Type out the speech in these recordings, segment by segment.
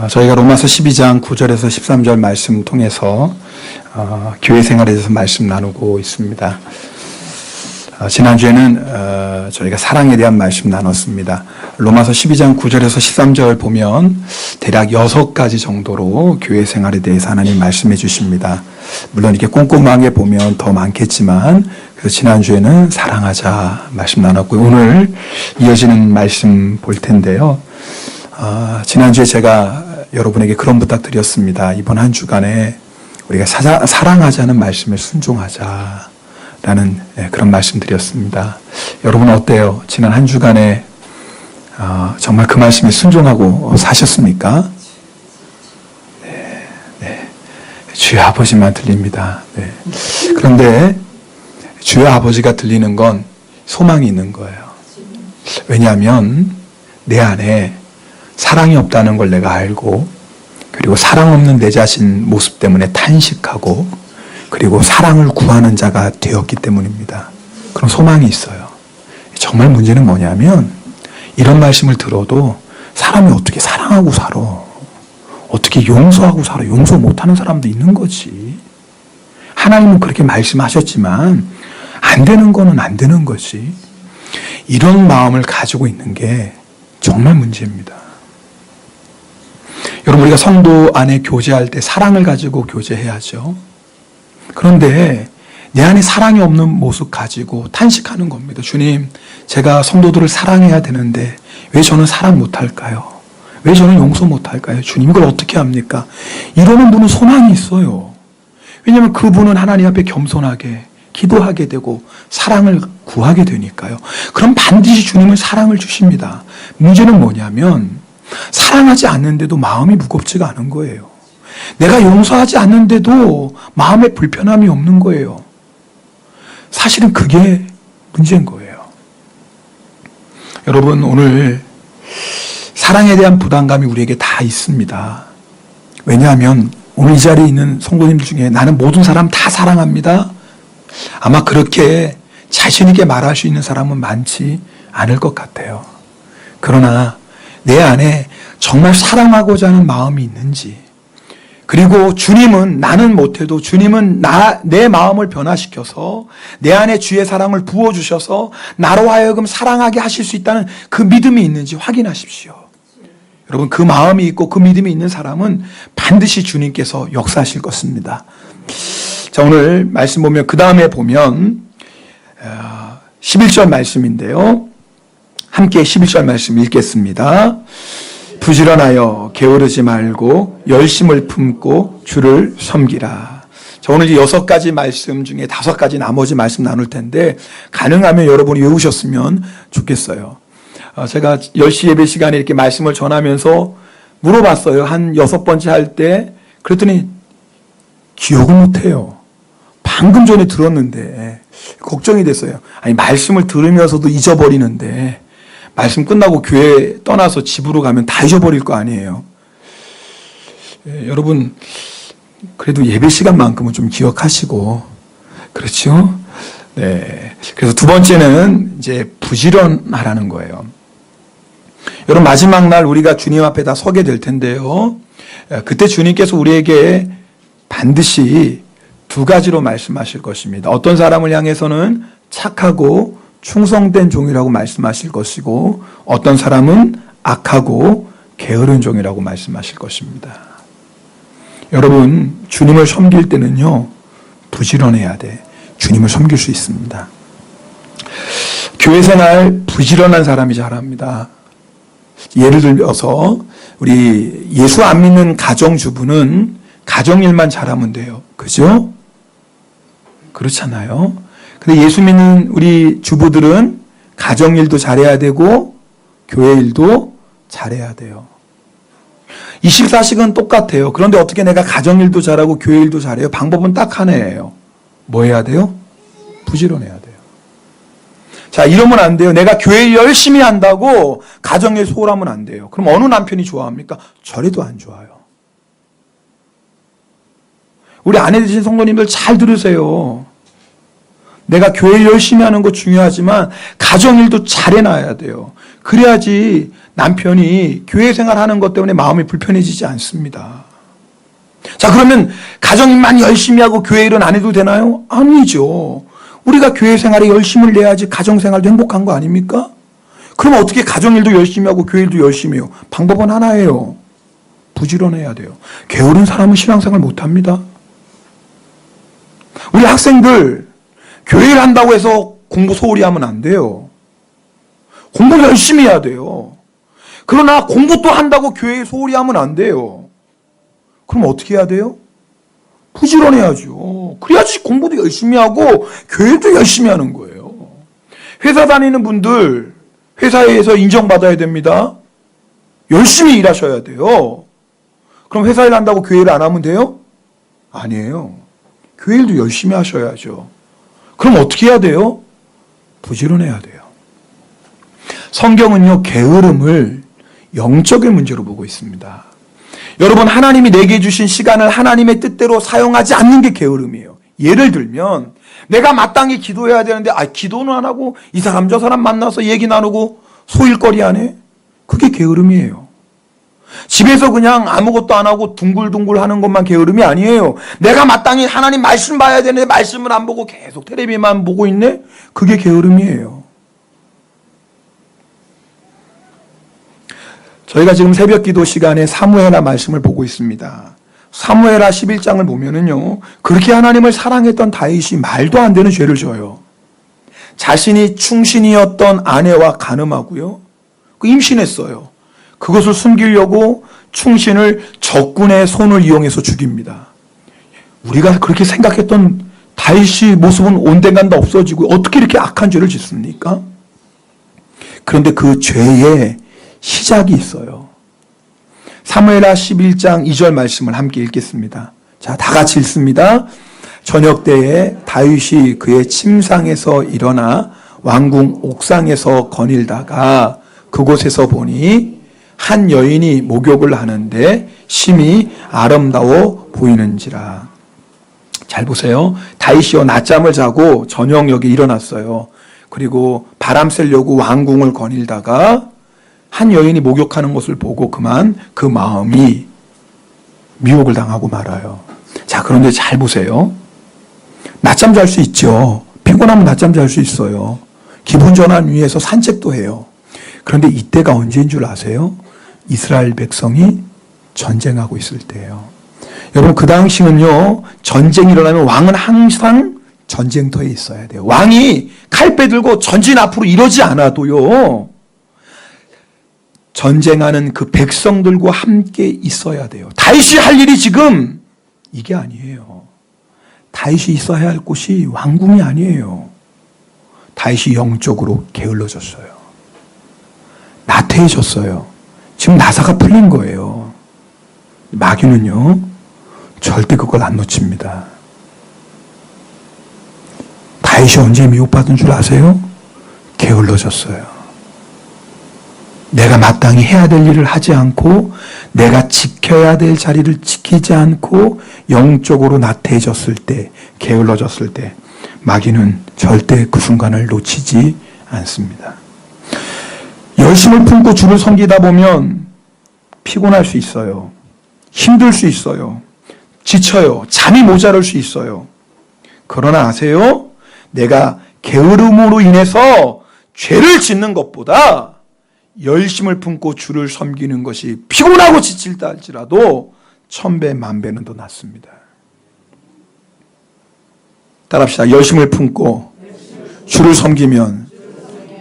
저희가 로마서 12장 9절에서 13절 말씀 통해서 교회 생활에 대해서 말씀 나누고 있습니다. 지난주에는 저희가 사랑에 대한 말씀 나눴습니다. 로마서 12장 9절에서 13절 보면 대략 6가지 정도로 교회 생활에 대해서 하나님 말씀해 주십니다. 물론 이렇게 꼼꼼하게 보면 더 많겠지만, 그래서 지난주에는 사랑하자 말씀 나눴고요. 오늘 이어지는 말씀 볼 텐데요. 지난주에 제가 여러분에게 그런 부탁 드렸습니다. 이번 한 주간에 우리가 사랑하자는 말씀에 순종하자라는 그런 말씀 드렸습니다. 여러분 어때요? 지난 한 주간에 정말 그 말씀에 순종하고 사셨습니까? 네. 주의 아버지만 들립니다. 네. 그런데 주의 아버지가 들리는 건 소망이 있는 거예요. 왜냐하면 내 안에 사랑이 없다는 걸 내가 알고, 그리고 사랑 없는 내 자신 모습 때문에 탄식하고, 그리고 사랑을 구하는 자가 되었기 때문입니다. 그런 소망이 있어요. 정말 문제는 뭐냐면 이런 말씀을 들어도 사람이 어떻게 사랑하고 살아, 어떻게 용서하고 살아, 용서 못하는 사람도 있는 거지. 하나님은 그렇게 말씀하셨지만 안 되는 거는 안 되는 거지. 이런 마음을 가지고 있는 게 정말 문제입니다. 여러분, 우리가 성도 안에 교제할 때 사랑을 가지고 교제해야죠. 그런데 내 안에 사랑이 없는 모습 가지고 탄식하는 겁니다. 주님, 제가 성도들을 사랑해야 되는데 왜 저는 사랑 못할까요? 왜 저는 용서 못할까요? 주님, 이걸 어떻게 합니까? 이러는 분은 소망이 있어요. 왜냐하면 그분은 하나님 앞에 겸손하게 기도하게 되고 사랑을 구하게 되니까요. 그럼 반드시 주님은 사랑을 주십니다. 문제는 뭐냐면 사랑하지 않는데도 마음이 무겁지가 않은 거예요. 내가 용서하지 않는데도 마음에 불편함이 없는 거예요. 사실은 그게 문제인 거예요. 여러분, 오늘 사랑에 대한 부담감이 우리에게 다 있습니다. 왜냐하면 오늘 이 자리에 있는 성도님들 중에 나는 모든 사람 다 사랑합니다. 아마 그렇게 자신 있게 말할 수 있는 사람은 많지 않을 것 같아요. 그러나 내 안에 정말 사랑하고자 하는 마음이 있는지, 그리고 주님은 나는 못해도 주님은 내 마음을 변화시켜서 내 안에 주의 사랑을 부어주셔서 나로 하여금 사랑하게 하실 수 있다는 그 믿음이 있는지 확인하십시오. 여러분, 그 마음이 있고 그 믿음이 있는 사람은 반드시 주님께서 역사하실 것입니다. 자, 오늘 말씀 보면 그 다음에 보면 11절 말씀인데요. 함께 11절 말씀 읽겠습니다. 부지런하여 게으르지 말고 열심을 품고 주를 섬기라. 자, 오늘 6가지 말씀 중에 5가지 나머지 말씀 나눌 텐데 가능하면 여러분이 외우셨으면 좋겠어요. 제가 10시 예배 시간에 이렇게 말씀을 전하면서 물어봤어요. 한 6번째 할 때. 그랬더니 기억을 못해요. 방금 전에 들었는데 걱정이 됐어요. 아니, 말씀을 들으면서도 잊어버리는데 말씀 끝나고 교회 떠나서 집으로 가면 다 잊어버릴 거 아니에요. 여러분, 그래도 예배 시간만큼은 좀 기억하시고, 그렇죠? 네. 그래서 2번째는 이제 부지런하라는 거예요. 여러분, 마지막 날 우리가 주님 앞에 다 서게 될 텐데요. 그때 주님께서 우리에게 반드시 2가지로 말씀하실 것입니다. 어떤 사람을 향해서는 착하고 충성된 종이라고 말씀하실 것이고, 어떤 사람은 악하고 게으른 종이라고 말씀하실 것입니다. 여러분, 주님을 섬길 때는요, 부지런해야 돼. 주님을 섬길 수 있습니다. 교회 생활 부지런한 사람이 잘합니다. 예를 들어서 우리 예수 안 믿는 가정주부는 가정일만 잘하면 돼요. 그죠? 그렇잖아요. 근데 예수 믿는 우리 주부들은 가정일도 잘해야 되고 교회 일도 잘해야 돼요. 24시간 똑같아요. 그런데 어떻게 내가 가정일도 잘하고 교회 일도 잘해요? 방법은 딱 하나예요. 뭐 해야 돼요? 부지런해야 돼요. 자, 이러면 안 돼요. 내가 교회 일 열심히 한다고 가정일 소홀하면 안 돼요. 그럼 어느 남편이 좋아합니까? 저래도 안 좋아요. 우리 아내 되신 성도님들 잘 들으세요. 내가 교회 열심히 하는 거 중요하지만 가정일도 잘해놔야 돼요. 그래야지 남편이 교회 생활하는 것 때문에 마음이 불편해지지 않습니다. 자, 그러면 가정일만 열심히 하고 교회 일은 안 해도 되나요? 아니죠. 우리가 교회 생활에 열심을 내야지 가정 생활도 행복한 거 아닙니까? 그럼 어떻게 가정 일도 열심히 하고 교회 일도 열심히 해요? 방법은 하나예요. 부지런해야 돼요. 게으른 사람은 신앙생활 못합니다. 우리 학생들 교회를 한다고 해서 공부 소홀히 하면 안 돼요. 공부 열심히 해야 돼요. 그러나 공부 또 한다고 교회에 소홀히 하면 안 돼요. 그럼 어떻게 해야 돼요? 부지런해야죠. 그래야지 공부도 열심히 하고 교회도 열심히 하는 거예요. 회사 다니는 분들 회사에서 인정받아야 됩니다. 열심히 일하셔야 돼요. 그럼 회사 일 한다고 교회 일 안 하면 돼요? 아니에요. 교회 일도 열심히 하셔야죠. 그럼 어떻게 해야 돼요? 부지런해야 돼요. 성경은요, 게으름을 영적인 문제로 보고 있습니다. 여러분, 하나님이 내게 주신 시간을 하나님의 뜻대로 사용하지 않는 게 게으름이에요. 예를 들면 내가 마땅히 기도해야 되는데 기도는 안 하고 이 사람 저 사람 만나서 얘기 나누고 소일거리 하네? 그게 게으름이에요. 집에서 그냥 아무것도 안 하고 둥글둥글 하는 것만 게으름이 아니에요. 내가 마땅히 하나님 말씀 봐야 되는데 말씀을 안 보고 계속 텔레비만 보고 있네? 그게 게으름이에요. 저희가 지금 새벽 기도 시간에 사무엘하 말씀을 보고 있습니다. 사무엘하 11장을 보면은요, 그렇게 하나님을 사랑했던 다윗이 말도 안 되는 죄를 져요. 자신이 충신이었던 아내와 간음하고요, 임신했어요. 그것을 숨기려고 충신을 적군의 손을 이용해서 죽입니다. 우리가 그렇게 생각했던 다윗의 모습은 온데간다 없어지고 어떻게 이렇게 악한 죄를 짓습니까? 그런데 그 죄의 시작이 있어요. 사무엘하 11장 2절 말씀을 함께 읽겠습니다. 자, 다 같이 읽습니다. 저녁 때에 다윗이 그의 침상에서 일어나 왕궁 옥상에서 거닐다가 그곳에서 보니 한 여인이 목욕을 하는데 심히 아름다워 보이는지라. 잘 보세요. 다윗이요, 낮잠을 자고 저녁녘에 일어났어요. 그리고 바람 쐬려고 왕궁을 거닐다가 한 여인이 목욕하는 것을 보고 그만 그 마음이 미혹을 당하고 말아요. 자, 그런데 잘 보세요. 낮잠 잘 수 있죠. 피곤하면 낮잠 잘 수 있어요. 기분 전환 위해서 산책도 해요. 그런데 이때가 언제인 줄 아세요? 이스라엘 백성이 전쟁하고 있을 때예요. 여러분, 그 당시는요, 전쟁이 일어나면 왕은 항상 전쟁터에 있어야 돼요. 왕이 칼 빼들고 전진 앞으로 이러지 않아도요, 전쟁하는 그 백성들과 함께 있어야 돼요. 다윗이 할 일이 지금 이게 아니에요. 다윗이 있어야 할 곳이 왕궁이 아니에요. 다윗이 영적으로 게을러졌어요. 나태해졌어요. 지금 나사가 풀린 거예요. 마귀는요, 절대 그걸 안 놓칩니다. 다윗이 언제 미혹받은 줄 아세요? 게을러졌어요. 내가 마땅히 해야 될 일을 하지 않고 내가 지켜야 될 자리를 지키지 않고 영적으로 나태해졌을 때, 게을러졌을 때 마귀는 절대 그 순간을 놓치지 않습니다. 열심을 품고 주를 섬기다 보면 피곤할 수 있어요. 힘들 수 있어요. 지쳐요. 잠이 모자랄 수 있어요. 그러나 아세요? 내가 게으름으로 인해서 죄를 짓는 것보다 열심을 품고 주를 섬기는 것이 피곤하고 지칠다 할지라도 1000배 만배는 더 낫습니다. 따라합시다. 열심을 품고 주를 섬기면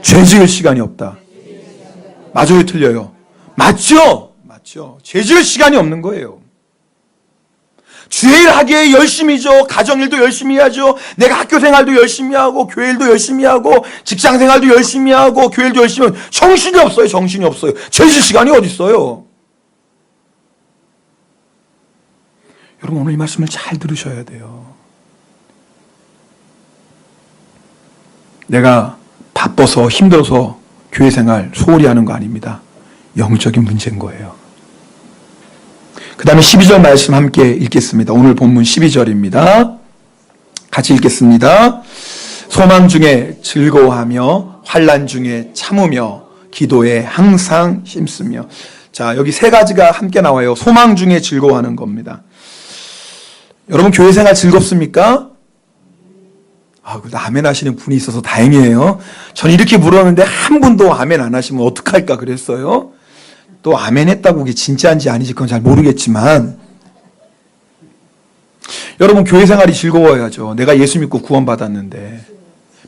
죄 지을 시간이 없다. 맞아요, 틀려요? 맞죠? 맞죠. 죄 지을 시간이 없는 거예요. 주의 일 하기에 열심히죠. 가정일도 열심히 해야죠. 내가 학교 생활도 열심히 하고 교회 일도 열심히 하고 직장 생활도 열심히 하고 교회 일도 열심히 하고 정신이 없어요. 정신이 없어요. 죄 질 시간이 어디 있어요? 여러분, 오늘 이 말씀을 잘 들으셔야 돼요. 내가 바빠서 힘들어서 교회 생활 소홀히 하는 거 아닙니다. 영적인 문제인 거예요. 그 다음에 12절 말씀 함께 읽겠습니다. 오늘 본문 12절입니다. 같이 읽겠습니다. 소망 중에 즐거워하며 환난 중에 참으며 기도에 항상 힘쓰며. 자, 여기 세 가지가 함께 나와요. 소망 중에 즐거워하는 겁니다. 여러분, 교회 생활 즐겁습니까? 그래도 아멘 하시는 분이 있어서 다행이에요. 전 이렇게 물었는데 한 분도 아멘 안 하시면 어떡할까 그랬어요. 또 아멘 했다고 그게 진짜인지 아닌지 그건 잘 모르겠지만, 여러분, 교회 생활이 즐거워야죠. 내가 예수 믿고 구원받았는데,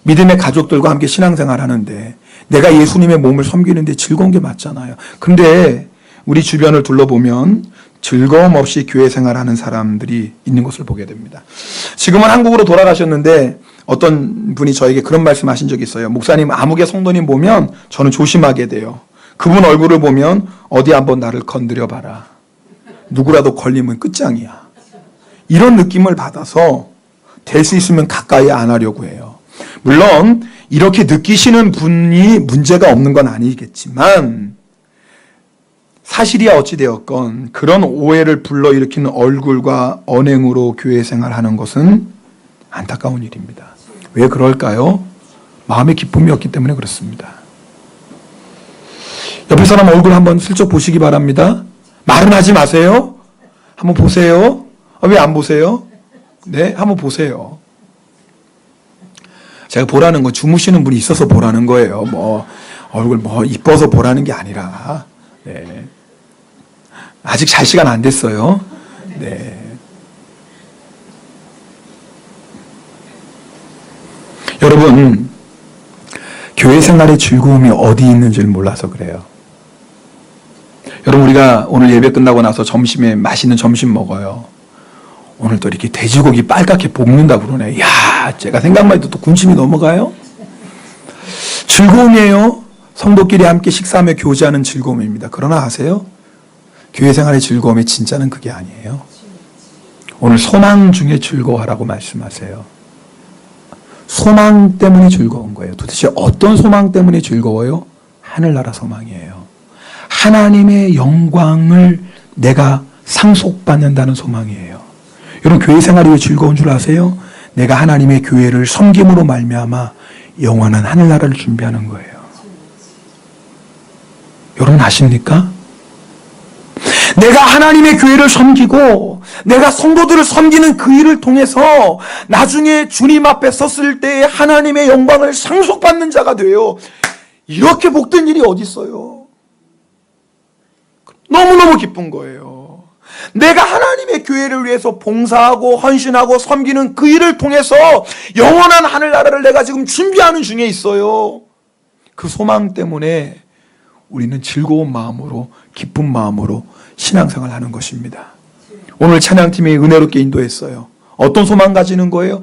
믿음의 가족들과 함께 신앙생활 하는데, 내가 예수님의 몸을 섬기는데 즐거운 게 맞잖아요. 근데 우리 주변을 둘러보면 즐거움 없이 교회 생활하는 사람들이 있는 것을 보게 됩니다. 지금은 한국으로 돌아가셨는데 어떤 분이 저에게 그런 말씀하신 적이 있어요. 목사님, 아무개 성도님 보면 저는 조심하게 돼요. 그분 얼굴을 보면 어디 한번 나를 건드려 봐라. 누구라도 걸리면 끝장이야. 이런 느낌을 받아서 될 수 있으면 가까이 안 하려고 해요. 물론 이렇게 느끼시는 분이 문제가 없는 건 아니겠지만, 사실이야 어찌되었건 그런 오해를 불러일으키는 얼굴과 언행으로 교회 생활하는 것은 안타까운 일입니다. 왜 그럴까요? 마음의 기쁨이 없기 때문에 그렇습니다. 옆에 사람 얼굴 한번 슬쩍 보시기 바랍니다. 말은 하지 마세요. 한번 보세요. 왜 안 보세요? 네, 한번 보세요. 제가 보라는 건 주무시는 분이 있어서 보라는 거예요. 얼굴 이뻐서 보라는 게 아니라. 네. 아직 잘 시간 안 됐어요. 네. 여러분, 교회 생활의 즐거움이 어디 있는지를 몰라서 그래요. 여러분, 우리가 오늘 예배 끝나고 나서 점심에 맛있는 점심 먹어요. 오늘 또 이렇게 돼지고기 빨갛게 볶는다고 그러네. 이야, 제가 생각만 해도 또 군침이 넘어가요. 즐거움이에요. 성도끼리 함께 식사하며 교제하는 즐거움입니다. 그러나 아세요? 교회 생활의 즐거움의 진짜는 그게 아니에요. 오늘 소망 중에 즐거워하라고 말씀하세요. 소망 때문에 즐거운 거예요. 도대체 어떤 소망 때문에 즐거워요? 하늘나라 소망이에요. 하나님의 영광을 내가 상속받는다는 소망이에요. 여러분, 교회 생활이 왜 즐거운 줄 아세요? 내가 하나님의 교회를 섬김으로 말미암아 영원한 하늘나라를 준비하는 거예요. 여러분 아십니까? 내가 하나님의 교회를 섬기고 내가 성도들을 섬기는 그 일을 통해서 나중에 주님 앞에 섰을 때 하나님의 영광을 상속받는 자가 돼요. 이렇게 복된 일이 어디 있어요? 너무너무 기쁜 거예요. 내가 하나님의 교회를 위해서 봉사하고 헌신하고 섬기는 그 일을 통해서 영원한 하늘나라를 내가 지금 준비하는 중에 있어요. 그 소망 때문에 우리는 즐거운 마음으로, 기쁜 마음으로 신앙생활을 하는 것입니다. 오늘 찬양팀이 은혜롭게 인도했어요. 어떤 소망 가지는 거예요?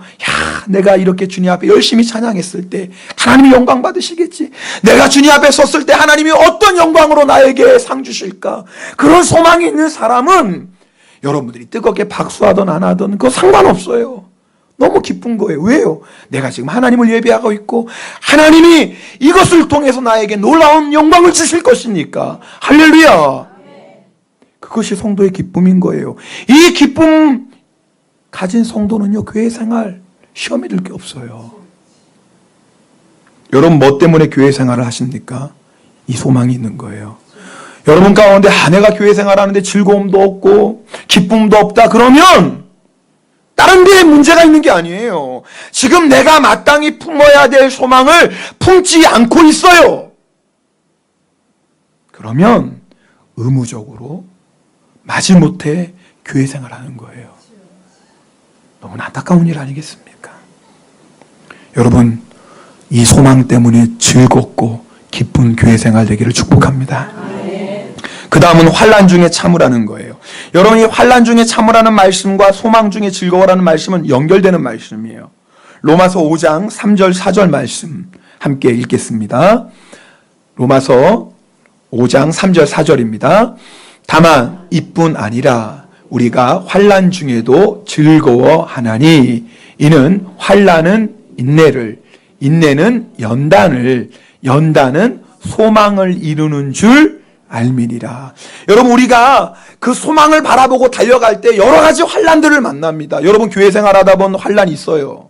내가 이렇게 주님 앞에 열심히 찬양했을 때 하나님이 영광 받으시겠지. 내가 주님 앞에 섰을 때 하나님이 어떤 영광으로 나에게 상 주실까. 그런 소망이 있는 사람은 여러분들이 뜨겁게 박수하든 안 하든 그거 상관없어요. 너무 기쁜 거예요. 왜요? 내가 지금 하나님을 예배하고 있고 하나님이 이것을 통해서 나에게 놀라운 영광을 주실 것이니까. 할렐루야. 그것이 성도의 기쁨인 거예요. 이 기쁨 가진 성도는요, 교회 생활 시험이 들 게 없어요. 여러분, 뭐 때문에 교회 생활을 하십니까? 이 소망이 있는 거예요. 여러분 가운데 내가 교회 생활하는데 즐거움도 없고 기쁨도 없다 그러면 다른 데에 문제가 있는 게 아니에요. 지금 내가 마땅히 품어야 될 소망을 품지 않고 있어요. 그러면 의무적으로 마지못해 교회 생활하는 거예요. 너무나 안타까운 일 아니겠습니까? 여러분, 이 소망 때문에 즐겁고 기쁜 교회 생활 되기를 축복합니다. 그 다음은 환난 중에 참으라는 거예요. 여러분이 환난 중에 참으라는 말씀과 소망 중에 즐거워라는 말씀은 연결되는 말씀이에요. 로마서 5장 3절 4절 말씀 함께 읽겠습니다. 로마서 5장 3절 4절입니다. 다만 이뿐 아니라 우리가 환난 중에도 즐거워하나니 이는 환난은 인내를, 인내는 연단을, 연단은 소망을 이루는 줄 알미니라. 여러분, 우리가 그 소망을 바라보고 달려갈 때 여러 가지 환난들을 만납니다. 여러분, 교회 생활하다 보면 환난이 있어요.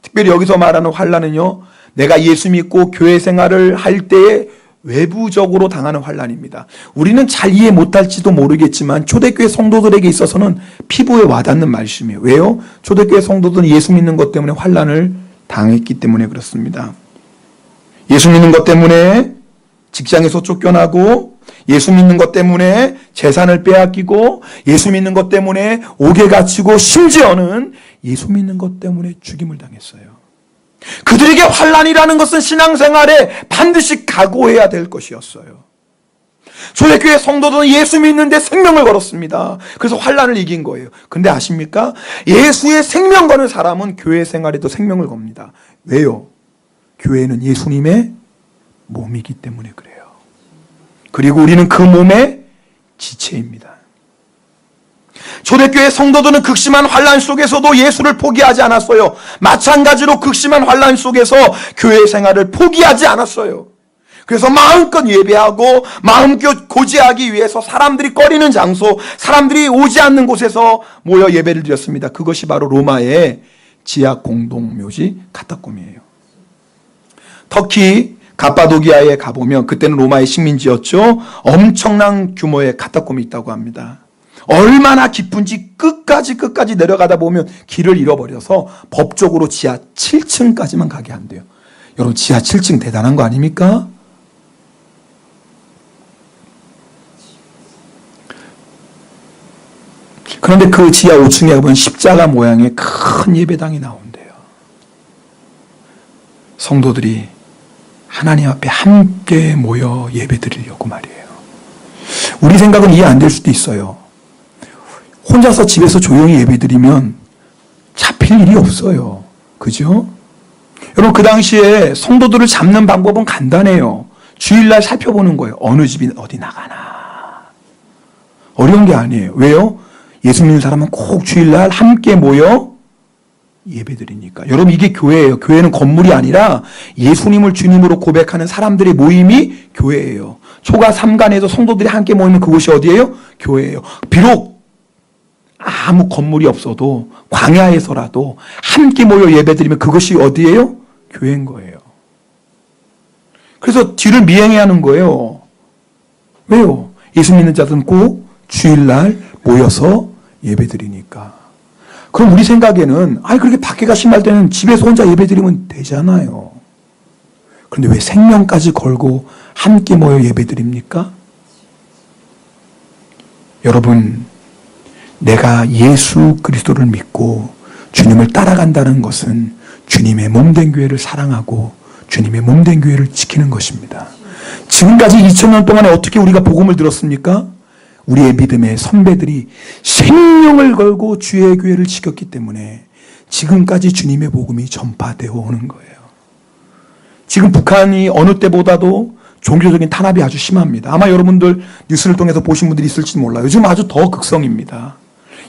특별히 여기서 말하는 환난은요, 내가 예수 믿고 교회 생활을 할 때에 외부적으로 당하는 환난입니다. 우리는 잘 이해 못할지도 모르겠지만 초대교회 성도들에게 있어서는 피부에 와닿는 말씀이에요. 왜요? 초대교회 성도들은 예수 믿는 것 때문에 환난을 당했기 때문에 그렇습니다. 예수 믿는 것 때문에 직장에서 쫓겨나고, 예수 믿는 것 때문에 재산을 빼앗기고, 예수 믿는 것 때문에 옥에 갇히고, 심지어는 예수 믿는 것 때문에 죽임을 당했어요. 그들에게 환난이라는 것은 신앙생활에 반드시 각오해야 될 것이었어요. 초대교회 성도들은 예수 믿는데 생명을 걸었습니다. 그래서 환난을 이긴 거예요. 근데 아십니까? 예수의 생명 거는 사람은 교회 생활에도 생명을 겁니다. 왜요? 교회는 예수님의 몸이기 때문에 그래요. 그리고 우리는 그 몸의 지체입니다. 초대교회 성도들은 극심한 환난 속에서도 예수를 포기하지 않았어요. 마찬가지로 극심한 환난 속에서 교회 생활을 포기하지 않았어요. 그래서 마음껏 예배하고 마음껏 고지하기 위해서 사람들이 꺼리는 장소, 사람들이 오지 않는 곳에서 모여 예배를 드렸습니다. 그것이 바로 로마의 지하 공동묘지 카타콤이에요. 터키 가파도기아에 가보면, 그때는 로마의 식민지였죠. 엄청난 규모의 카타콤이 있다고 합니다. 얼마나 깊은지 끝까지 내려가다 보면 길을 잃어버려서 법적으로 지하 7층까지만 가게 한대요. 여러분, 지하 7층 대단한 거 아닙니까? 그런데 그 지하 5층에 가보면 십자가 모양의 큰 예배당이 나온대요. 성도들이 하나님 앞에 함께 모여 예배 드리려고 말이에요. 우리 생각은 이해 안 될 수도 있어요. 혼자서 집에서 조용히 예배 드리면 잡힐 일이 없어요. 그죠? 여러분, 그 당시에 성도들을 잡는 방법은 간단해요. 주일날 살펴보는 거예요. 어느 집이 어디 나가나. 어려운 게 아니에요. 왜요? 예수 믿는 사람은 꼭 주일날 함께 모여 예배드리니까. 여러분, 이게 교회예요. 교회는 건물이 아니라 예수님을 주님으로 고백하는 사람들의 모임이 교회예요. 초가 삼간에서 성도들이 함께 모이는 그곳이 어디예요? 교회예요. 비록 아무 건물이 없어도 광야에서라도 함께 모여 예배드리면 그것이 어디예요? 교회인 거예요. 그래서 뒤를 미행해야 하는 거예요. 왜요? 예수 믿는 자들은 꼭 주일날 모여서 예배드리니까. 그럼 우리 생각에는 그렇게 밖에가 심할 때는 집에서 혼자 예배드리면 되잖아요. 그런데 왜 생명까지 걸고 함께 모여 예배드립니까? 여러분, 내가 예수 그리스도를 믿고 주님을 따라간다는 것은 주님의 몸된 교회를 사랑하고 주님의 몸된 교회를 지키는 것입니다. 지금까지 2000년 동안에 어떻게 우리가 복음을 들었습니까? 우리의 믿음의 선배들이 생명을 걸고 주의 교회를 지켰기 때문에 지금까지 주님의 복음이 전파되어 오는 거예요. 지금 북한이 어느 때보다도 종교적인 탄압이 아주 심합니다. 아마 여러분들 뉴스를 통해서 보신 분들이 있을지 몰라요. 요즘 아주 더 극성입니다.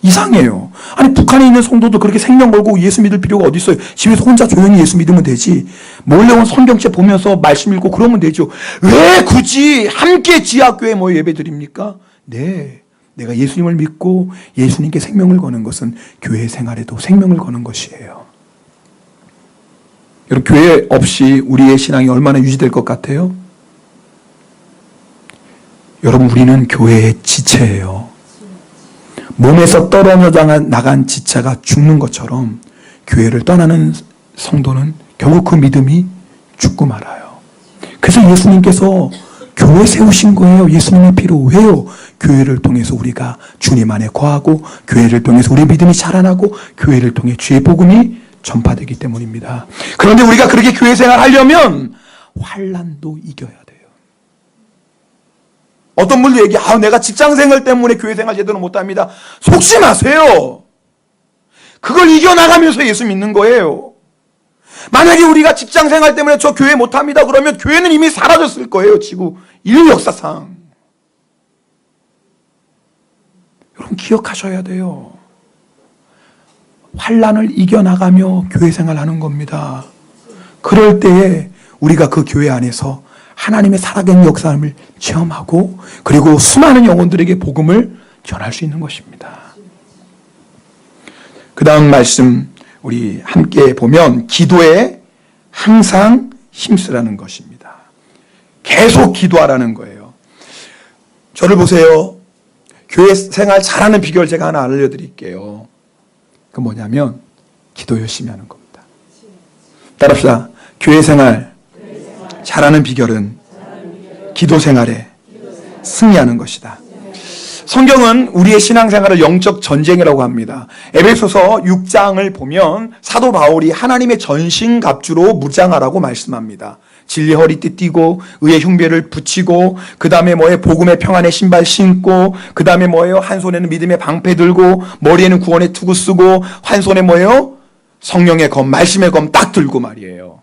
이상해요. 아니, 북한에 있는 성도도 그렇게 생명 걸고 예수 믿을 필요가 어디 있어요? 집에서 혼자 조용히 예수 믿으면 되지. 몰래 온 성경책 보면서 말씀 읽고 그러면 되죠. 왜 굳이 함께 지하교회에 모여 예배드립니까? 네, 내가 예수님을 믿고 예수님께 생명을 거는 것은 교회 생활에도 생명을 거는 것이에요. 여러분, 교회 없이 우리의 신앙이 얼마나 유지될 것 같아요? 여러분, 우리는 교회의 지체예요. 몸에서 떨어져 나간 지체가 죽는 것처럼 교회를 떠나는 성도는 결국 그 믿음이 죽고 말아요. 그래서 예수님께서 교회 세우신 거예요. 예수님의 피로. 왜요? 교회를 통해서 우리가 주님 안에 거하고, 교회를 통해서 우리 믿음이 자라나고, 교회를 통해 주의 복음이 전파되기 때문입니다. 그런데 우리가 그렇게 교회 생활 하려면 환난도 이겨야 돼요. 어떤 분들 내가 직장 생활 때문에 교회 생활 제대로 못합니다. 속지 마세요. 그걸 이겨나가면서 예수 믿는 거예요. 만약에 우리가 직장 생활 때문에 저 교회 못합니다 그러면 교회는 이미 사라졌을 거예요. 지구 인류 역사상. 여러분, 기억하셔야 돼요. 환난을 이겨나가며 교회 생활하는 겁니다. 그럴 때에 우리가 그 교회 안에서 하나님의 살아계신 역사함을 체험하고, 그리고 수많은 영혼들에게 복음을 전할 수 있는 것입니다. 그 다음 말씀 우리 함께 보면, 기도에 항상 힘쓰라는 것입니다. 계속 기도하라는 거예요. 저를 보세요. 교회 생활 잘하는 비결 제가 하나 알려드릴게요. 그 뭐냐면 기도 열심히 하는 겁니다. 따라합시다. 교회 생활 잘하는 비결은 기도 생활에 승리하는 것이다. 성경은 우리의 신앙생활을 영적 전쟁이라고 합니다. 에베소서 6장을 보면 사도 바울이 하나님의 전신갑주로 무장하라고 말씀합니다. 진리 허리띠 띠고 의의 흉배를 붙이고 그 다음에 뭐예요? 복음의 평안의 신발 신고 그 다음에 뭐예요? 한 손에는 믿음의 방패 들고 머리에는 구원의 투구 쓰고 한 손에 뭐예요? 성령의 검, 말씀의 검 딱 들고 말이에요.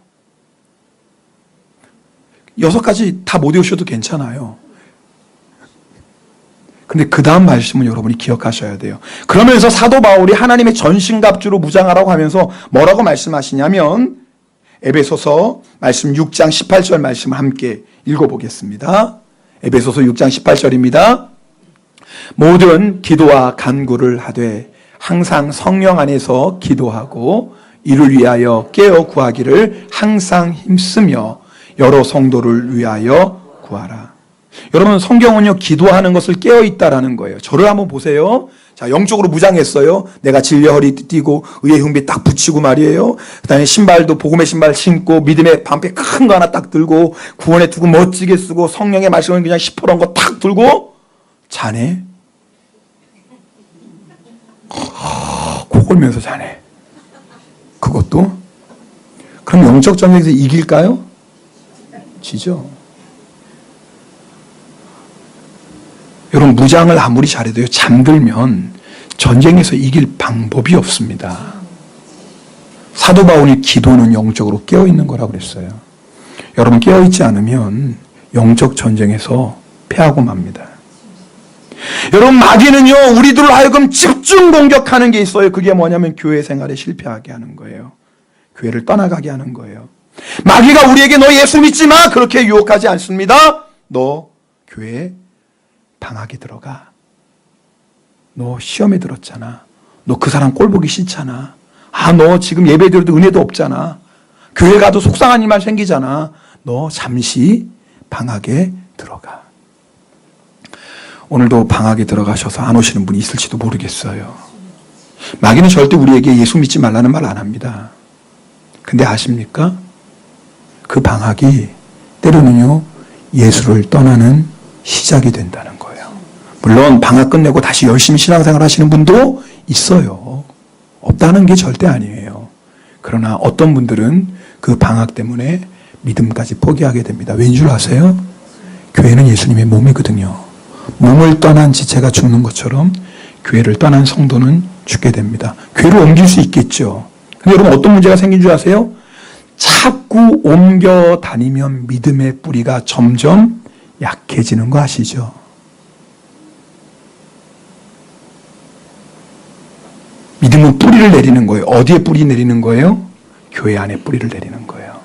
6가지 다 못 외우셔도 괜찮아요. 근데 그 다음 말씀은 여러분이 기억하셔야 돼요. 그러면서 사도 바울이 하나님의 전신갑주로 무장하라고 하면서 뭐라고 말씀하시냐면 에베소서 말씀 6장 18절 말씀을 함께 읽어보겠습니다. 에베소서 6장 18절입니다. 모든 기도와 간구를 하되 항상 성령 안에서 기도하고 이를 위하여 깨어 구하기를 항상 힘쓰며 여러 성도를 위하여 구하라. 여러분 성경은요 기도하는 것을 깨어있다라는 거예요. 저를 한번 보세요. 자, 영적으로 무장했어요. 내가 진리 허리띠 띠고 의의 흉배 딱 붙이고 말이에요. 그 다음에 신발도 복음의 신발 신고 믿음의 방패 큰 거 하나 딱 들고 구원의 투구 멋지게 쓰고 성령의 말씀을 그냥 시퍼런 거 딱 들고 자네? 코 골면서 자네. 그것도? 그럼 영적 전쟁에서 이길까요? 지죠. 여러분 무장을 아무리 잘해도요 잠들면 전쟁에서 이길 방법이 없습니다. 사도 바울이 기도는 영적으로 깨어있는 거라고 그랬어요. 여러분 깨어있지 않으면 영적 전쟁에서 패하고 맙니다. 여러분 마귀는요 우리들을 하여금 집중 공격하는 게 있어요. 그게 뭐냐면 교회 생활에 실패하게 하는 거예요. 교회를 떠나가게 하는 거예요. 마귀가 우리에게 너 예수 믿지 마 그렇게 유혹하지 않습니다. 너 교회에 방학에 들어가. 너 시험에 들었잖아. 너 그 사람 꼴 보기 싫잖아. 아, 너 지금 예배 드려도 은혜도 없잖아. 교회 가도 속상한 일만 생기잖아. 너 잠시 방학에 들어가. 오늘도 방학에 들어가셔서 안 오시는 분이 있을지도 모르겠어요. 마귀는 절대 우리에게 예수 믿지 말라는 말 안 합니다. 근데 아십니까? 그 방학이 때로는요 예수를 떠나는 시작이 된다는 거예요. 물론 방학 끝내고 다시 열심히 신앙생활 하시는 분도 있어요. 없다는 게 절대 아니에요. 그러나 어떤 분들은 그 방학 때문에 믿음까지 포기하게 됩니다. 왠 줄 아세요? 교회는 예수님의 몸이거든요. 몸을 떠난 지체가 죽는 것처럼 교회를 떠난 성도는 죽게 됩니다. 교회를 옮길 수 있겠죠. 근데 여러분 어떤 문제가 생긴 줄 아세요? 자꾸 옮겨 다니면 믿음의 뿌리가 점점 약해지는 거 아시죠? 믿음은 뿌리를 내리는 거예요. 어디에 뿌리 내리는 거예요? 교회 안에 뿌리를 내리는 거예요.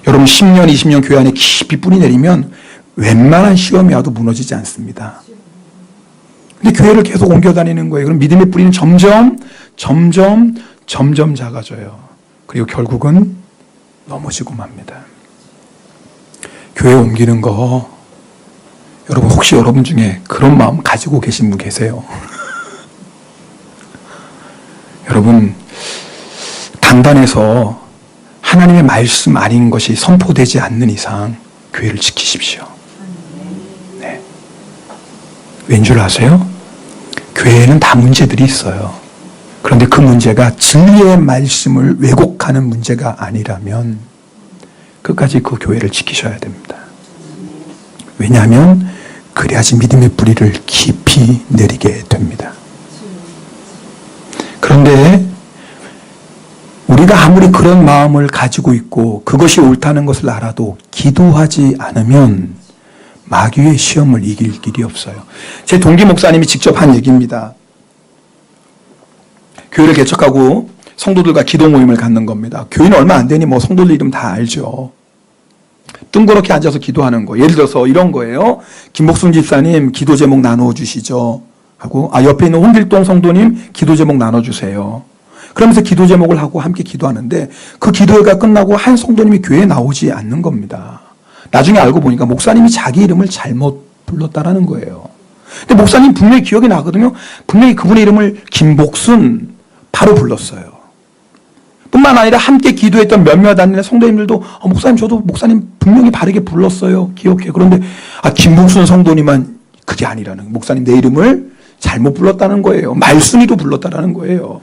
여러분 10년, 20년 교회 안에 깊이 뿌리 내리면 웬만한 시험이 와도 무너지지 않습니다. 근데 교회를 계속 옮겨 다니는 거예요. 그럼 믿음의 뿌리는 점점 작아져요. 그리고 결국은 넘어지고 맙니다. 교회 옮기는 거 여러분 혹시 여러분 중에 그런 마음 가지고 계신 분 계세요? 여러분 단단해서 하나님의 말씀 아닌 것이 선포되지 않는 이상 교회를 지키십시오. 네. 왠 줄 아세요? 교회에는 다 문제들이 있어요. 그런데 그 문제가 진리의 말씀을 왜곡하는 문제가 아니라면 끝까지 그 교회를 지키셔야 됩니다. 왜냐하면 그래야지 믿음의 뿌리를 깊이 내리게 됩니다. 그런데 우리가 아무리 그런 마음을 가지고 있고 그것이 옳다는 것을 알아도 기도하지 않으면 마귀의 시험을 이길 길이 없어요. 제 동기 목사님이 직접 한 얘기입니다. 교회를 개척하고 성도들과 기도 모임을 갖는 겁니다. 교회는 얼마 안 되니 뭐 성도들 이름 다 알죠. 뜬그렇게 앉아서 기도하는 거. 예를 들어서 이런 거예요. 김복순 집사님 기도 제목 나눠주시죠. 하고 옆에 있는 홍길동 성도님 기도 제목 나눠주세요. 그러면서 기도 제목을 하고 함께 기도하는데 그 기도회가 끝나고 한 성도님이 교회에 나오지 않는 겁니다. 나중에 알고 보니까 목사님이 자기 이름을 잘못 불렀다라는 거예요. 근데 목사님 분명히 기억이 나거든요. 분명히 그분의 이름을 김복순 바로 불렀어요. 뿐만 아니라 함께 기도했던 몇몇 안에 성도님들도 목사님 저도 목사님 분명히 바르게 불렀어요. 기억해요. 그런데 김복순 성도님만 그게 아니라는, 목사님 내 이름을 잘못 불렀다는 거예요. 말순이로 불렀다라는 거예요.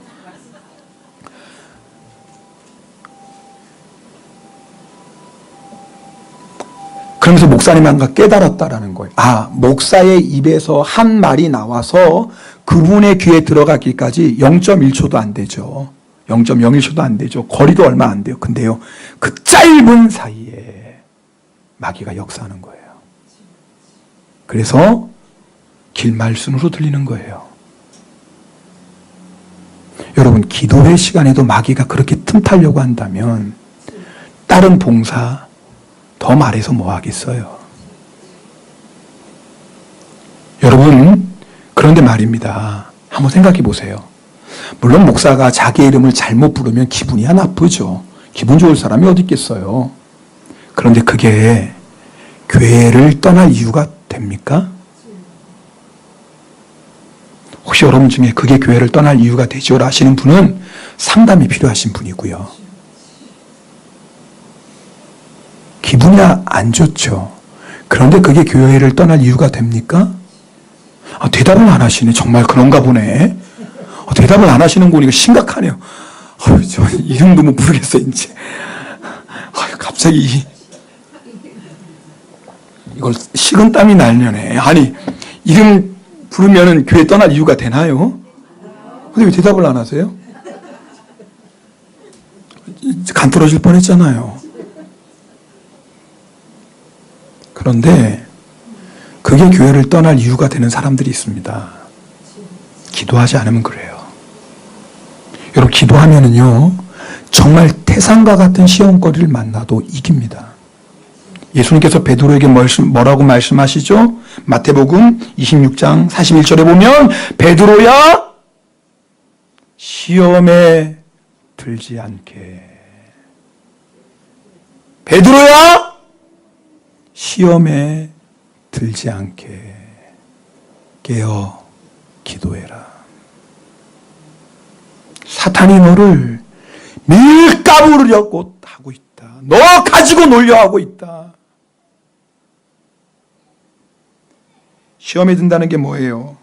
그러면서 목사님한테 깨달았다라는 거예요. 목사의 입에서 한 말이 나와서 그분의 귀에 들어가기까지 0.1초도 안 되죠. 0.01초도 안 되죠. 거리도 얼마 안 돼요. 근데요, 그 짧은 사이에 마귀가 역사하는 거예요. 그래서 길말순으로 들리는 거예요. 여러분, 기도회 시간에도 마귀가 그렇게 틈타려고 한다면 다른 봉사 더 말해서 뭐 하겠어요? 여러분, 그런데 말입니다. 한번 생각해 보세요. 물론 목사가 자기 이름을 잘못 부르면 기분이야 나쁘죠. 기분 좋을 사람이 어디 있겠어요. 그런데 그게 교회를 떠날 이유가 됩니까? 혹시 여러분 중에 그게 교회를 떠날 이유가 되죠? 하시는 분은 상담이 필요하신 분이고요. 기분이 안 좋죠. 그런데 그게 교회를 떠날 이유가 됩니까? 대답을 안 하시네. 정말 그런가 보네. 대답을 안 하시는 거 보니까 심각하네요. 저 이름도 못 부르겠어요, 이제. 갑자기 이걸 식은땀이 날려네. 아니, 이름 부르면은 교회 떠날 이유가 되나요? 근데 왜 대답을 안 하세요? 간 떨어질 뻔했잖아요. 그런데 그게 교회를 떠날 이유가 되는 사람들이 있습니다. 기도하지 않으면 그래요. 여러분, 기도하면은요, 정말 태산과 같은 시험거리를 만나도 이깁니다. 예수님께서 베드로에게 뭐라고 말씀하시죠? 마태복음 26장 41절에 보면 베드로야 시험에 들지 않게, 베드로야 시험에 들지 않게 깨어 기도해라. 사탄이 너를 매일 까부르려고 하고 있다. 너 가지고 놀려 하고 있다. 시험에 든다는 게 뭐예요?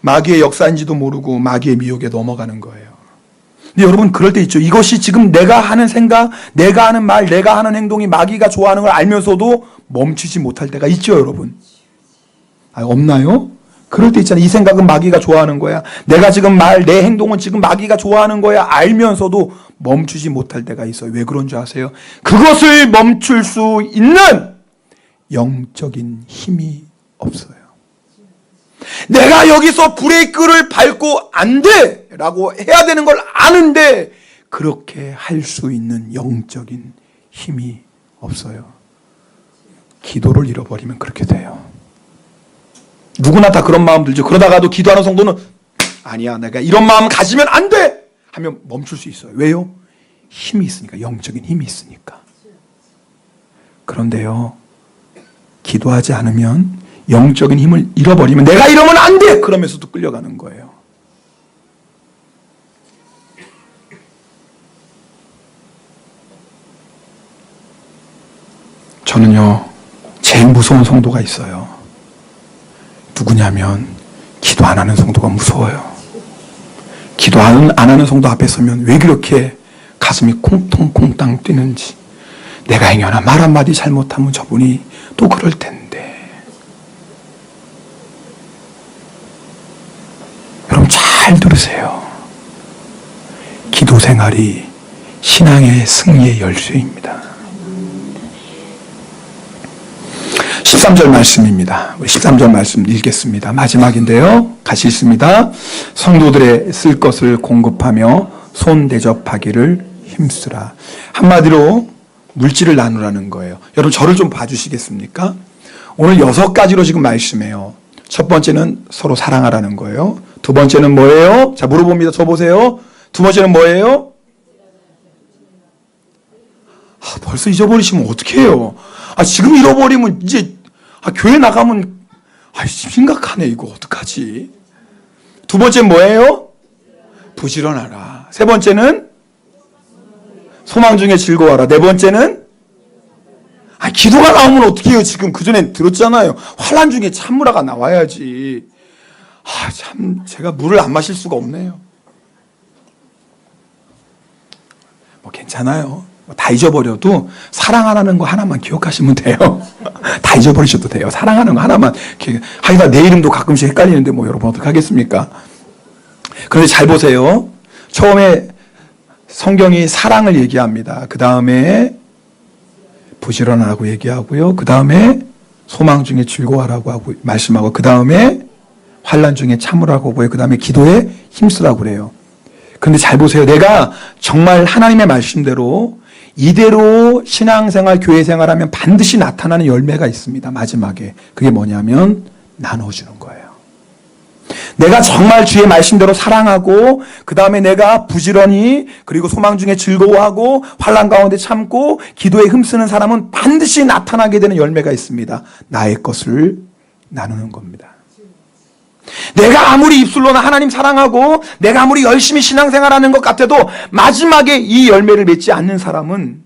마귀의 역사인지도 모르고 마귀의 미혹에 넘어가는 거예요. 근데 여러분, 그럴 때 있죠. 이것이 지금 내가 하는 생각, 내가 하는 말, 내가 하는 행동이 마귀가 좋아하는 걸 알면서도 멈추지 못할 때가 있죠, 여러분. 없나요? 그럴 때 있잖아요. 이 생각은 마귀가 좋아하는 거야. 내가 지금 내 행동은 지금 마귀가 좋아하는 거야. 알면서도 멈추지 못할 때가 있어요. 왜 그런 줄 아세요? 그것을 멈출 수 있는 영적인 힘이 없어요. 내가 여기서 브레이크를 밟고 안 돼! 라고 해야 되는 걸 아는데 그렇게 할 수 있는 영적인 힘이 없어요. 기도를 잃어버리면 그렇게 돼요. 누구나 다 그런 마음 들죠. 그러다가도 기도하는 성도는 아니야, 내가 이런 마음 가지면 안 돼! 하면 멈출 수 있어요. 왜요? 힘이 있으니까, 영적인 힘이 있으니까. 그런데요, 기도하지 않으면 영적인 힘을 잃어버리면 내가 이러면 안 돼! 그러면서도 끌려가는 거예요. 저는요, 제일 무서운 성도가 있어요. 누구냐면 기도 안 하는 성도가 무서워요. 기도 안 하는 성도 앞에 서면 왜 그렇게 가슴이 콩통콩땅 뛰는지. 내가 행여나 말 한마디 잘못하면 저분이 또 그럴 텐데. 여러분, 잘 들으세요. 기도 생활이 신앙의 승리의 열쇠입니다. 13절 말씀입니다. 13절 말씀 읽겠습니다. 마지막인데요. 같이 읽습니다. 성도들의 쓸 것을 공급하며 손 대접하기를 힘쓰라. 한마디로 물질을 나누라는 거예요. 여러분, 저를 좀 봐주시겠습니까? 오늘 6가지로 지금 말씀해요. 첫 번째는 서로 사랑하라는 거예요. 두 번째는 뭐예요? 자, 물어봅니다. 저 보세요. 두 번째는 뭐예요? 벌써 잊어버리시면 어떡해요? 지금 잃어버리면 이제 교회 나가면 심각하네. 이거 어떡하지? 두 번째는 뭐예요? 부지런하라. 세 번째는 소망 중에 즐거워하라. 네 번째는 기도가 나오면 어떡해요? 지금 그전에 들었잖아요. 환난 중에 참으라가 나와야지. 참 제가 물을 안 마실 수가 없네요. 괜찮아요. 다 잊어버려도 사랑하라는 거 하나만 기억하시면 돼요. 다 잊어버리셔도 돼요. 사랑하는 거 하나만. 하기가 내 이름도 가끔씩 헷갈리는데 여러분 어떡하겠습니까? 그런데 잘 보세요. 처음에 성경이 사랑을 얘기합니다. 그 다음에 부지런하라고 얘기하고요. 그 다음에 소망 중에 즐거워하라고 하고 말씀하고, 그 다음에 환난 중에 참으라고 하고요. 그 다음에 기도에 힘쓰라고 그래요. 그런데 잘 보세요. 내가 정말 하나님의 말씀대로 이대로 신앙생활, 교회생활하면 반드시 나타나는 열매가 있습니다. 마지막에. 그게 뭐냐면 나눠주는 거예요. 내가 정말 주의 말씀대로 사랑하고, 그 다음에 내가 부지런히, 그리고 소망 중에 즐거워하고, 환난 가운데 참고, 기도에 힘쓰는 사람은 반드시 나타나게 되는 열매가 있습니다. 나의 것을 나누는 겁니다. 내가 아무리 입술로는 하나님 사랑하고 내가 아무리 열심히 신앙생활하는 것 같아도 마지막에 이 열매를 맺지 않는 사람은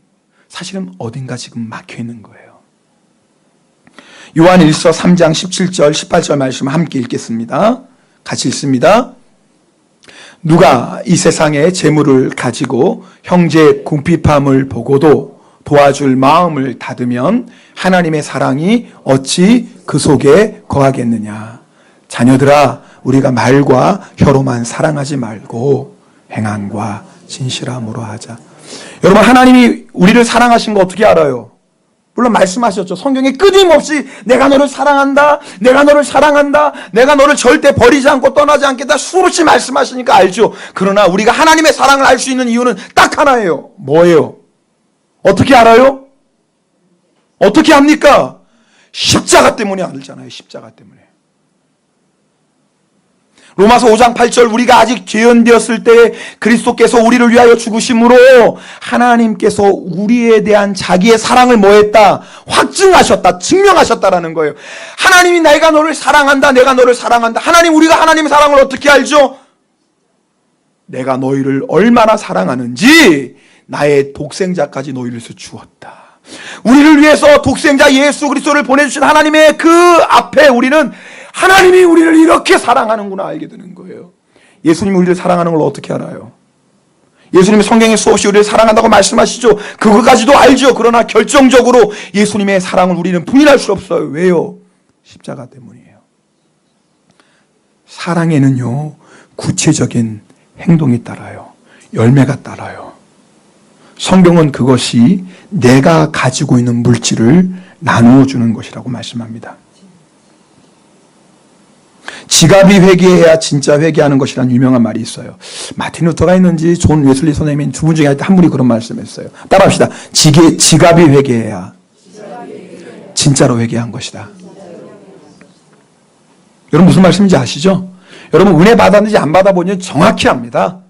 사실은 어딘가 지금 막혀있는 거예요. 요한 1서 3장 17절 18절 말씀 함께 읽겠습니다. 같이 읽습니다. 누가 이 세상에 재물을 가지고 형제의 궁핍함을 보고도 도와줄 마음을 닫으면 하나님의 사랑이 어찌 그 속에 거하겠느냐. 자녀들아, 우리가 말과 혀로만 사랑하지 말고 행함과 진실함으로 하자. 여러분, 하나님이 우리를 사랑하신 거 어떻게 알아요? 물론 말씀하셨죠. 성경에 끊임없이 내가 너를 사랑한다, 내가 너를 사랑한다, 내가 너를 절대 버리지 않고 떠나지 않겠다 수없이 말씀하시니까 알죠. 그러나 우리가 하나님의 사랑을 알 수 있는 이유는 딱 하나예요. 뭐예요? 어떻게 알아요? 어떻게 합니까? 십자가 때문에 알잖아요. 십자가 때문에. 로마서 5장 8절, 우리가 아직 죄인되었을 때 그리스도께서 우리를 위하여 죽으심으로 하나님께서 우리에 대한 자기의 사랑을 뭐했다? 확증하셨다, 증명하셨다라는 거예요. 하나님이 내가 너를 사랑한다, 내가 너를 사랑한다. 하나님, 우리가 하나님의 사랑을 어떻게 알죠? 내가 너희를 얼마나 사랑하는지 나의 독생자까지 너희를 위해서 주었다. 우리를 위해서 독생자 예수 그리스도를 보내주신 하나님의 그 앞에 우리는 하나님이 우리를 이렇게 사랑하는구나 알게 되는 거예요. 예수님이 우리를 사랑하는 걸 어떻게 알아요? 예수님이 성경에 수없이 우리를 사랑한다고 말씀하시죠. 그것까지도 알죠. 그러나 결정적으로 예수님의 사랑을 우리는 부인할 수 없어요. 왜요? 십자가 때문이에요. 사랑에는요, 구체적인 행동이 따라요. 열매가 따라요. 성경은 그것이 내가 가지고 있는 물질을 나누어 주는 것이라고 말씀합니다. 지갑이 회개해야 진짜 회개하는 것이라는 유명한 말이 있어요. 마틴 루터가 있는지 존 웨슬리 선생님이 두 분 중에 한 분이 그런 말씀했어요. 따라합시다. 지갑이 회개해야 진짜로 회개한 것이다. 여러분 무슨 말씀인지 아시죠? 여러분 은혜 받았는지 안 받아보니 정확히 압니다.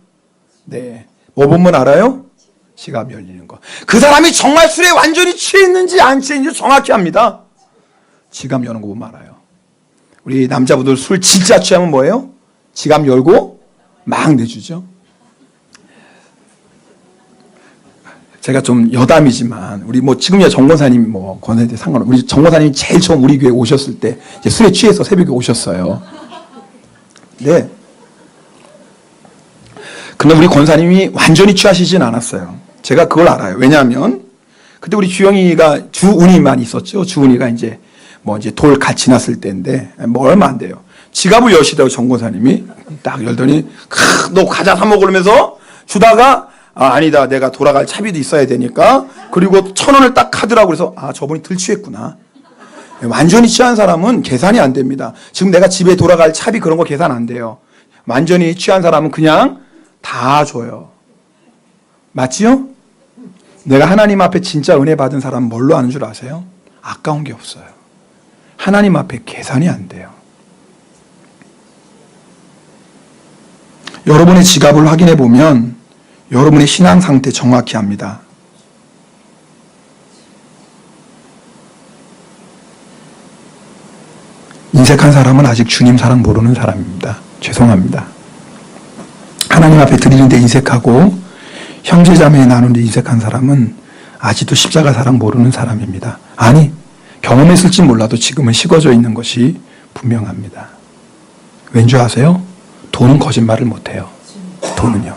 네, 뭐 보면 알아요? 지갑이 열리는 거. 그 사람이 정말 술에 완전히 취했는지 안 취했는지 정확히 압니다. 지갑 여는 거 보면 알아요. 우리 남자분들 술 진짜 취하면 뭐예요? 지갑 열고 막 내주죠. 제가 좀 여담이지만 우리 지금이야 정권사님 권사님 상관없고 우리 정권사님이 제일 처음 우리 교회 오셨을 때 이제 술에 취해서 새벽에 오셨어요. 네. 근데 우리 권사님이 완전히 취하시진 않았어요. 제가 그걸 알아요. 왜냐하면 그때 우리 주영이가 주은이만 있었죠. 주은이가 이제 돌 같이 났을 때인데, 얼마 안 돼요. 지갑을 여시더라고요, 정권사님이. 딱 열더니, 너 과자 사먹으면서 주다가, 아니다, 내가 돌아갈 차비도 있어야 되니까. 그리고 1,000원을 딱 하더라고. 그래서, 저분이 들 취했구나. 완전히 취한 사람은 계산이 안 됩니다. 지금 내가 집에 돌아갈 차비 그런 거 계산 안 돼요. 완전히 취한 사람은 그냥 다 줘요. 맞지요? 내가 하나님 앞에 진짜 은혜 받은 사람은 뭘로 아는 줄 아세요? 아까운 게 없어요. 하나님 앞에 계산이 안 돼요. 여러분의 지갑을 확인해 보면 여러분의 신앙 상태 정확히 압니다. 인색한 사람은 아직 주님 사랑 모르는 사람입니다. 죄송합니다. 하나님 앞에 드리는데 인색하고 형제자매에 나누는데 인색한 사람은 아직도 십자가 사랑 모르는 사람입니다. 아니, 경험했을지 몰라도 지금은 식어져 있는 것이 분명합니다. 왠지 아세요? 돈은 거짓말을 못해요. 돈은요.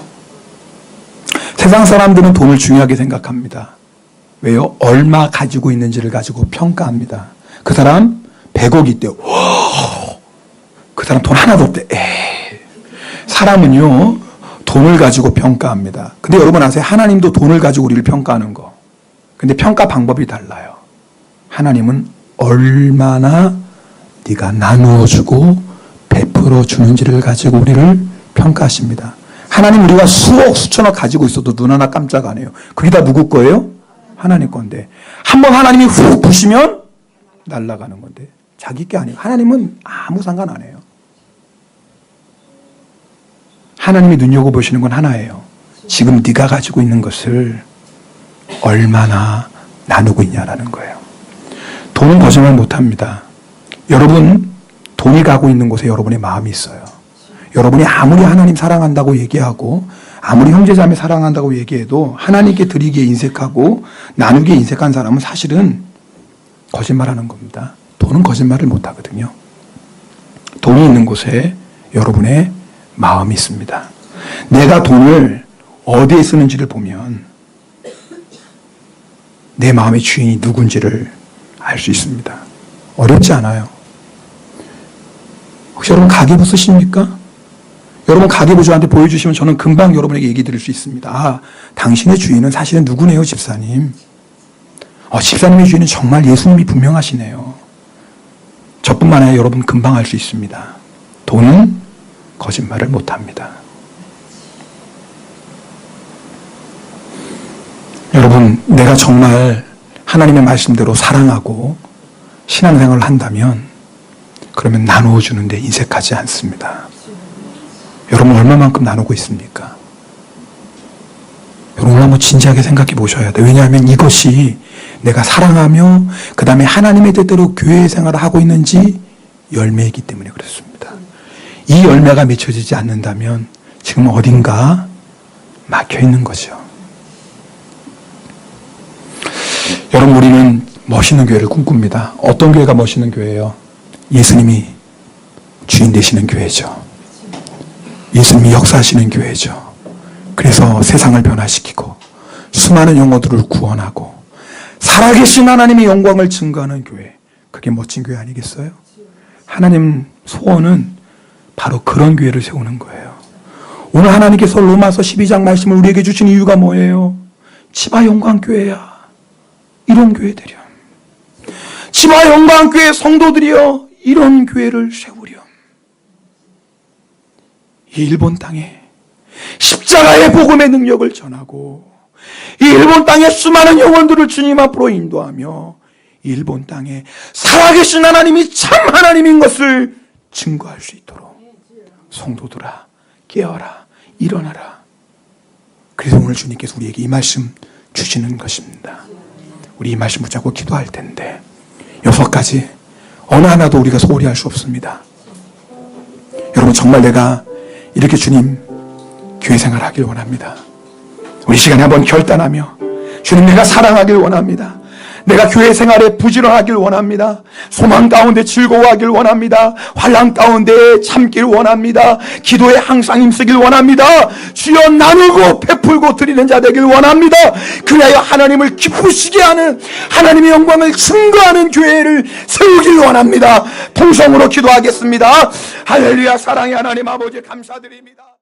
세상 사람들은 돈을 중요하게 생각합니다. 왜요? 얼마 가지고 있는지를 가지고 평가합니다. 그 사람 100억 있대요. 그 사람 돈 하나도 없대. 사람은요, 돈을 가지고 평가합니다. 근데 여러분 아세요? 하나님도 돈을 가지고 우리를 평가하는 거. 근데 평가 방법이 달라요. 하나님은 얼마나 네가 나누어주고 베풀어 주는지를 가지고 우리를 평가하십니다. 하나님 우리가 수억 수천억 가지고 있어도 눈 하나 깜짝 안 해요. 그게 다 누구 거예요? 하나님 건데. 한번 하나님이 훅 부시면 날아가는 건데 자기 게 아니에요. 하나님은 아무 상관 안 해요. 하나님이 눈여겨보시는 건 하나예요. 지금 네가 가지고 있는 것을 얼마나 나누고 있냐라는 거예요. 돈은 거짓말 못합니다. 여러분 돈이 가고 있는 곳에 여러분의 마음이 있어요. 여러분이 아무리 하나님 사랑한다고 얘기하고 아무리 형제자매 사랑한다고 얘기해도 하나님께 드리기에 인색하고 나누기에 인색한 사람은 사실은 거짓말하는 겁니다. 돈은 거짓말을 못하거든요. 돈이 있는 곳에 여러분의 마음이 있습니다. 내가 돈을 어디에 쓰는지를 보면 내 마음의 주인이 누군지를 알 수 있습니다. 어렵지 않아요. 혹시 여러분 가계부 쓰십니까? 여러분 가계부 저한테 보여주시면 저는 금방 여러분에게 얘기 드릴 수 있습니다. 아, 당신의 주인은 사실은 누구네요, 집사님? 집사님의 주인은 정말 예수님이 분명하시네요. 저뿐만 아니라 여러분 금방 알 수 있습니다. 돈은 거짓말을 못합니다. 여러분, 내가 정말 하나님의 말씀대로 사랑하고 신앙생활을 한다면 그러면 나누어 주는데 인색하지 않습니다. 여러분 얼마만큼 나누고 있습니까? 여러분 한번 진지하게 생각해 보셔야 돼요. 왜냐하면 이것이 내가 사랑하며 그 다음에 하나님의 뜻대로 교회 생활을 하고 있는지 열매이기 때문에 그렇습니다. 이 열매가 맺혀지지 않는다면 지금 어딘가 막혀 있는 거죠. 여러분 우리는 멋있는 교회를 꿈꿉니다. 어떤 교회가 멋있는 교회예요? 예수님이 주인 되시는 교회죠. 예수님이 역사하시는 교회죠. 그래서 세상을 변화시키고 수많은 영혼들을 구원하고 살아계신 하나님의 영광을 증거하는 교회. 그게 멋진 교회 아니겠어요? 하나님 소원은 바로 그런 교회를 세우는 거예요. 오늘 하나님께서 로마서 12장 말씀을 우리에게 주신 이유가 뭐예요? 치바 영광교회야. 이런 교회들이요. 치바 영광교회 성도들이여 이런 교회를 세우렴. 이 일본 땅에 십자가의 복음의 능력을 전하고 이 일본 땅의 수많은 영혼들을 주님 앞으로 인도하며 이 일본 땅에 살아계신 하나님이 참 하나님인 것을 증거할 수 있도록 성도들아 깨어라 일어나라. 그래서 오늘 주님께서 우리에게 이 말씀 주시는 것입니다. 우리 이 말씀 붙잡고 기도할 텐데 6가지 어느 하나도 우리가 소홀히 할 수 없습니다. 여러분 정말 내가 이렇게 주님 교회 생활 하길 원합니다. 우리 시간에 한번 결단하며 주님 내가 사랑하길 원합니다. 내가 교회 생활에 부지런하길 원합니다. 소망 가운데 즐거워하길 원합니다. 환난 가운데 참길 원합니다. 기도에 항상 힘쓰길 원합니다. 주여 나누고 베풀고 드리는 자 되길 원합니다. 그래야 하나님을 기쁘시게 하는 하나님의 영광을 증거하는 교회를 세우길 원합니다. 통성으로 기도하겠습니다. 할렐루야. 사랑의 하나님 아버지 감사드립니다.